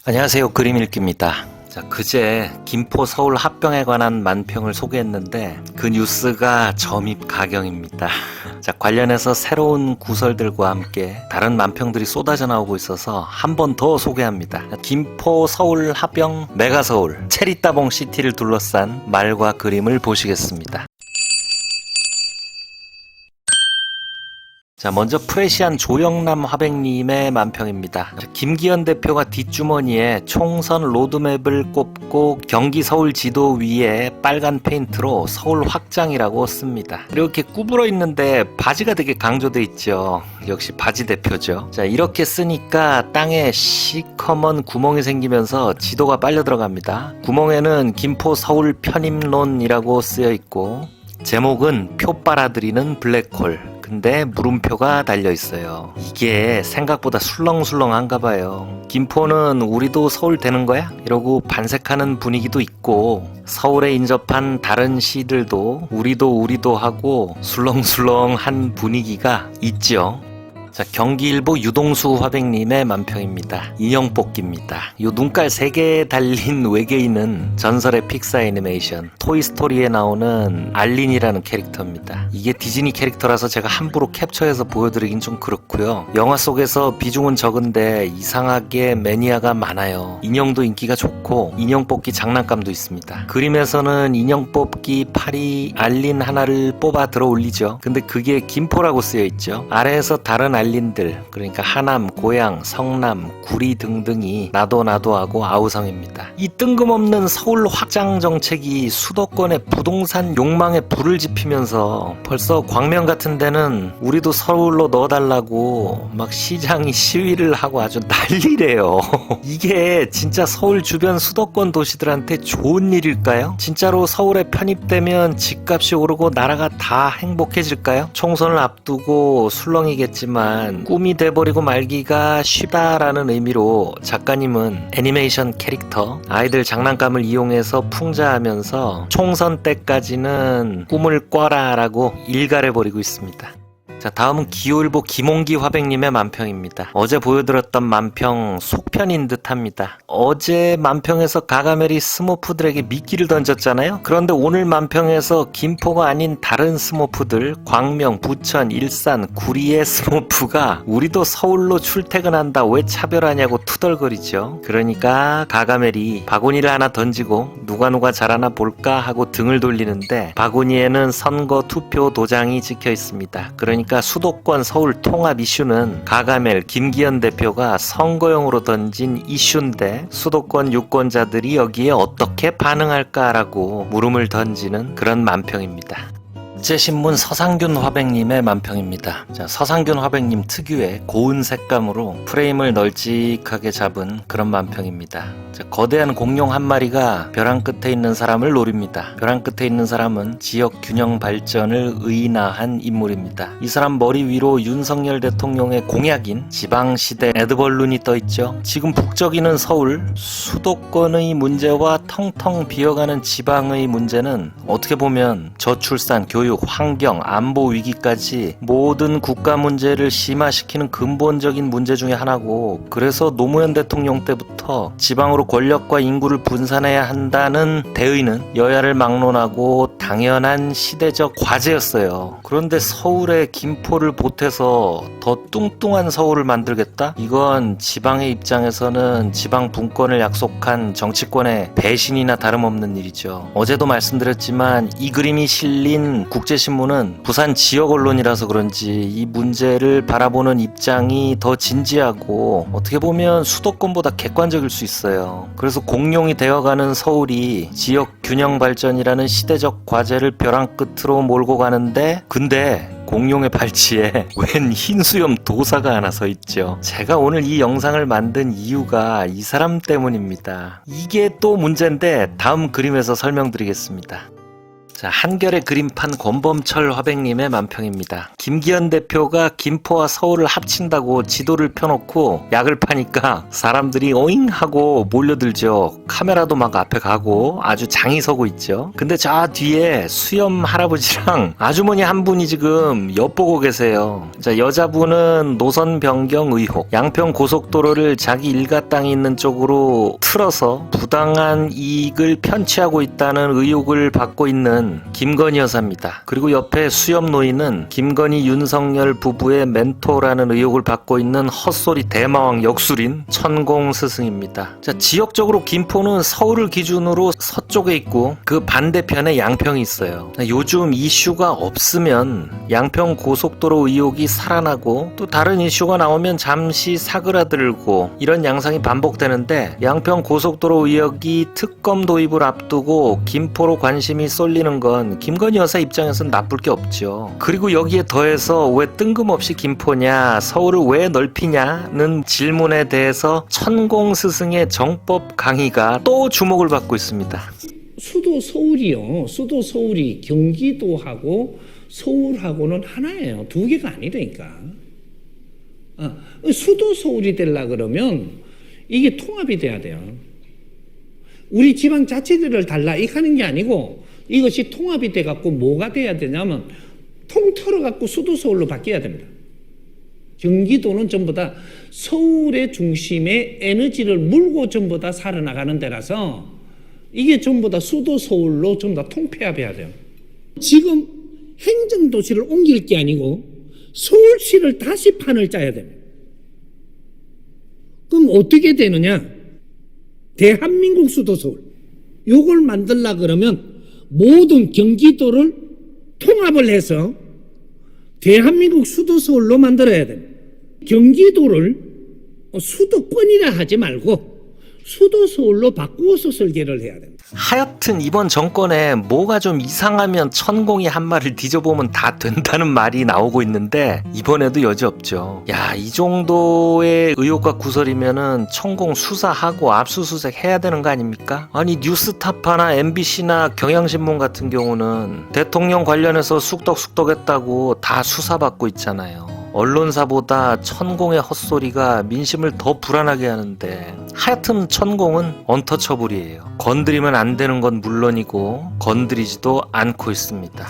안녕하세요. 그림읽기입니다. 자, 그제 김포 서울 합병에 관한 만평을 소개했는데 그 뉴스가 점입 가경입니다. 자, 관련해서 새로운 구설들과 함께 다른 만평들이 쏟아져 나오고 있어서 한 번 더 소개합니다. 김포 서울 합병 메가서울 체리따봉 시티를 둘러싼 말과 그림을 보시겠습니다. 자, 먼저 프레시안 조영남 화백님의 만평입니다. 김기현 대표가 뒷주머니에 총선 로드맵을 꼽고 경기 서울 지도 위에 빨간 페인트로 서울 확장이라고 씁니다. 이렇게 구부러 있는데 바지가 되게 강조돼 있죠. 역시 바지 대표죠. 자, 이렇게 쓰니까 땅에 시커먼 구멍이 생기면서 지도가 빨려 들어갑니다. 구멍에는 김포 서울 편입론이라고 쓰여 있고 제목은 표 빨아들이는 블랙홀. 근데 물음표가 달려 있어요. 이게 생각보다 술렁술렁한가 봐요. 김포는 우리도 서울 되는 거야? 이러고 반색하는 분위기도 있고 서울에 인접한 다른 시들도 우리도 하고 술렁술렁한 분위기가 있죠. 자, 경기일보 유동수 화백님의 만평입니다. 인형뽑기입니다. 요 눈깔 3개 달린 외계인은 전설의 픽사 애니메이션 토이스토리에 나오는 알린이라는 캐릭터입니다. 이게 디즈니 캐릭터라서 제가 함부로 캡처해서 보여드리긴 좀 그렇고요. 영화 속에서 비중은 적은데 이상하게 매니아가 많아요. 인형도 인기가 좋고 인형뽑기 장난감도 있습니다. 그림에서는 인형뽑기 팔이 알린 하나를 뽑아 들어 올리죠. 근데 그게 김포라고 쓰여 있죠. 아래에서 다른 알린들, 그러니까 하남, 고양, 성남, 구리 등등이 나도 하고 아우성입니다. 이 뜬금없는 서울 확장 정책이 수도권의 부동산 욕망에 불을 지피면서 벌써 광명 같은 데는 우리도 서울로 넣어달라고 막 시장이 시위를 하고 아주 난리래요. 이게 진짜 서울 주변 수도권 도시들한테 좋은 일일까요? 진짜로 서울에 편입되면 집값이 오르고 나라가 다 행복해질까요? 총선을 앞두고 술렁이겠지만 꿈이 돼버리고 말기가 쉽다라는 의미로 작가님은 애니메이션 캐릭터 아이들 장난감을 이용해서 풍자하면서 총선 때까지는 꿈을 꿔라 라고 일갈해버리고 있습니다. 자, 다음은 기호일보 김홍기 화백님의 만평입니다. 어제 보여드렸던 만평 속편인 듯합니다. 어제 만평에서 가가멜이 스머프들에게 미끼를 던졌잖아요. 그런데 오늘 만평에서 김포가 아닌 다른 스머프들 광명, 부천, 일산, 구리의 스머프가 우리도 서울로 출퇴근한다 왜 차별하냐고 투덜거리죠. 그러니까 가가멜이 바구니를 하나 던지고 누가 잘하나 볼까 하고 등을 돌리는데 바구니에는 선거 투표 도장이 찍혀 있습니다. 그러니까 수도권 서울 통합 이슈는 가가멜 김기현 대표가 선거용으로 던진 이슈인데 수도권 유권자들이 여기에 어떻게 반응할까라고 물음을 던지는 그런 만평입니다. 국제신문 서상균 화백님의 만평입니다. 자, 서상균 화백님 특유의 고운 색감으로 프레임을 널찍하게 잡은 그런 만평입니다. 자, 거대한 공룡 한 마리가 벼랑 끝에 있는 사람을 노립니다. 벼랑 끝에 있는 사람은 지역 균형 발전을 의인화한 인물입니다. 이 사람 머리 위로 윤석열 대통령의 공약인 지방시대 에드벌룬이 떠있죠. 지금 북적이는 서울, 수도권의 문제와 텅텅 비어가는 지방의 문제는 어떻게 보면 저출산, 교육, 환경, 안보 위기까지 모든 국가 문제를 심화시키는 근본적인 문제 중에 하나고 그래서 노무현 대통령 때부터 지방으로 권력과 인구를 분산해야 한다는 대의는 여야를 막론하고 당연한 시대적 과제였어요. 그런데 서울에 김포를 보태서 더 뚱뚱한 서울을 만들겠다? 이건 지방의 입장에서는 지방 분권을 약속한 정치권의 배신이나 다름없는 일이죠. 어제도 말씀드렸지만 이 그림이 실린 국제신문은 부산 지역 언론이라서 그런지 이 문제를 바라보는 입장이 더 진지하고 어떻게 보면 수도권보다 객관적일 수 있어요. 그래서 공룡이 되어가는 서울이 지역 균형 발전이라는 시대적 과제를 벼랑 끝으로 몰고 가는데 근데 공룡의 발치에 웬 흰수염 도사가 하나 서 있죠. 제가 오늘 이 영상을 만든 이유가 이 사람 때문입니다. 이게 또 문제인데 다음 그림에서 설명드리겠습니다. 자, 한결의 그림판 권범철 화백님의 만평입니다. 김기현 대표가 김포와 서울을 합친다고 지도를 펴놓고 약을 파니까 사람들이 오잉 하고 몰려들죠. 카메라도 막 앞에 가고 아주 장이 서고 있죠. 근데 저 뒤에 수염 할아버지랑 아주머니 한 분이 지금 엿보고 계세요. 자, 여자분은 노선 변경 의혹, 양평 고속도로를 자기 일가 땅이 있는 쪽으로 틀어서 부당한 이익을 편취하고 있다는 의혹을 받고 있는 김건희 여사입니다. 그리고 옆에 수염 노인은 김건희 윤석열 부부의 멘토라는 의혹을 받고 있는 헛소리 대마왕 역술인 천공 스승입니다. 자, 지역적으로 김포는 서울을 기준으로 서쪽에 있고 그 반대편에 양평이 있어요. 요즘 이슈가 없으면 양평 고속도로 의혹이 살아나고 또 다른 이슈가 나오면 잠시 사그라들고 이런 양상이 반복되는데 양평 고속도로 의혹이 특검 도입을 앞두고 김포로 관심이 쏠리는 건 김건희 여사 입장에서는 나쁠 게 없죠. 그리고 여기에 더해서 왜 뜬금없이 김포냐, 서울을 왜 넓히냐는 질문에 대해서 천공 스승의 정법 강의가 또 주목을 받고 있습니다. 수도 서울이 경기도하고 서울하고는 하나예요. 두 개가 아니라니까. 수도 서울이 되려 그러면 이게 통합이 돼야 돼요. 우리 지방 자치들을 달라 이렇게 하는 게 아니고 이것이 통합이 돼갖고 뭐가 돼야 되냐면 통틀어갖고 수도 서울로 바뀌어야 됩니다. 경기도는 전부 다 서울의 중심에 에너지를 물고 전부 다 살아나가는 데라서 이게 전부 다 수도 서울로 전부 다 통폐합해야 돼요. 지금 행정도시를 옮길 게 아니고 서울시를 다시 판을 짜야 됩니다. 그럼 어떻게 되느냐? 대한민국 수도 서울. 요걸 만들려 그러면 모든 경기도를 통합을 해서 대한민국 수도 서울로 만들어야 됩니다. 경기도를 수도권이라 하지 말고 수도 서울로 바꾸어서 설계를 해야 됩니다. 하여튼 이번 정권에 뭐가 좀 이상하면 천공이 한 말을 뒤져보면 다 된다는 말이 나오고 있는데 이번에도 여지없죠. 야, 이 정도의 의혹과 구설이면은 천공 수사하고 압수수색 해야 되는 거 아닙니까? 아니 뉴스타파나 MBC나 경향신문 같은 경우는 대통령 관련해서 쑥덕쑥덕했다고 다 수사받고 있잖아요. 언론사보다 천공의 헛소리가 민심을 더 불안하게 하는데 하여튼 천공은 언터처블이에요. 건드리면 안 되는 건 물론이고 건드리지도 않고 있습니다.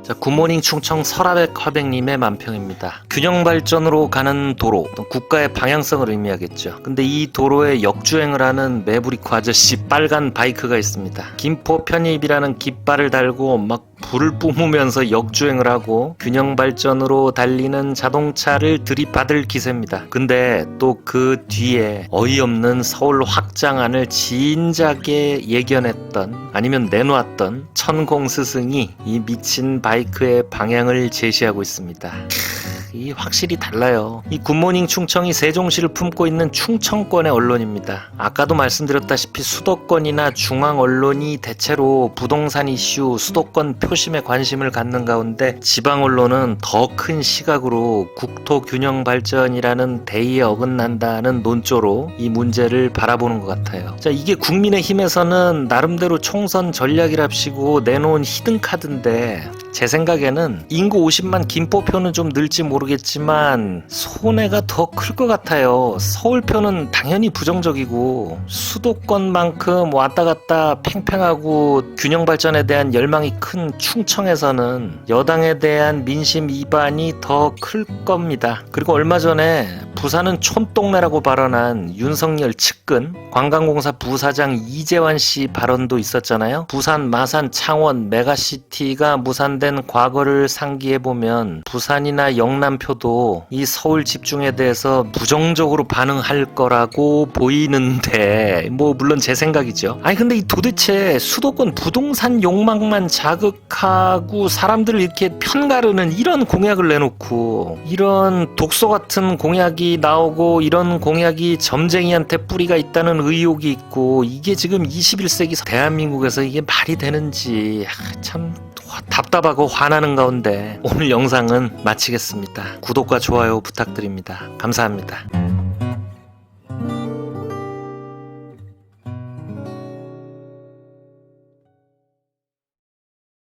자, 굿모닝 충청 설아백 화백님의 만평입니다. 균형발전으로 가는 도로, 국가의 방향성을 의미하겠죠. 근데 이 도로에 역주행을 하는 매부리코 아저씨 빨간 바이크가 있습니다. 김포 편입이라는 깃발을 달고 막 불을 뿜으면서 역주행을 하고 균형발전으로 달리는 자동차를 들이받을 기세입니다. 근데 또 그 뒤에 어이없는 서울 확장안을 진작에 예견했던 아니면 내놓았던 천공 스승이 이 미친 바이크의 방향을 제시하고 있습니다. 이 확실히 달라요. 이 굿모닝 충청이 세종시를 품고 있는 충청권의 언론입니다. 아까도 말씀드렸다시피 수도권이나 중앙 언론이 대체로 부동산 이슈, 수도권 표심에 관심을 갖는 가운데 지방 언론은 더 큰 시각으로 국토 균형 발전이라는 대의에 어긋난다는 논조로 이 문제를 바라보는 것 같아요. 자, 이게 국민의힘에서는 나름대로 총선 전략이랍시고 내놓은 히든 카드인데 제 생각에는 인구 50만 김포표는 좀 늘지 모르겠지만 손해가 더 클 것 같아요. 서울표는 당연히 부정적이고 수도권만큼 왔다 갔다 팽팽하고 균형 발전에 대한 열망이 큰 충청에서는 여당에 대한 민심 이반이 더 클 겁니다. 그리고 얼마 전에 부산은 촌동네라고 발언한 윤석열 측근 관광공사 부사장 이재환 씨 발언도 있었잖아요. 부산, 마산, 창원, 메가시티가 무산된 과거를 상기해보면 부산이나 영남표도 이 서울 집중에 대해서 부정적으로 반응할 거라고 보이는데 뭐 물론 제 생각이죠. 아니 근데 이 도대체 수도권 부동산 욕망만 자극하고 사람들을 이렇게 편가르는 이런 공약을 내놓고 이런 독소 같은 공약이 나오고 이런 공약이 점쟁이한테 뿌리가 있다는 의혹이 있고 이게 지금 21세기 대한민국에서 이게 말이 되는지 참 답답하고 화나는 가운데 오늘 영상은 마치겠습니다. 구독과 좋아요 부탁드립니다. 감사합니다.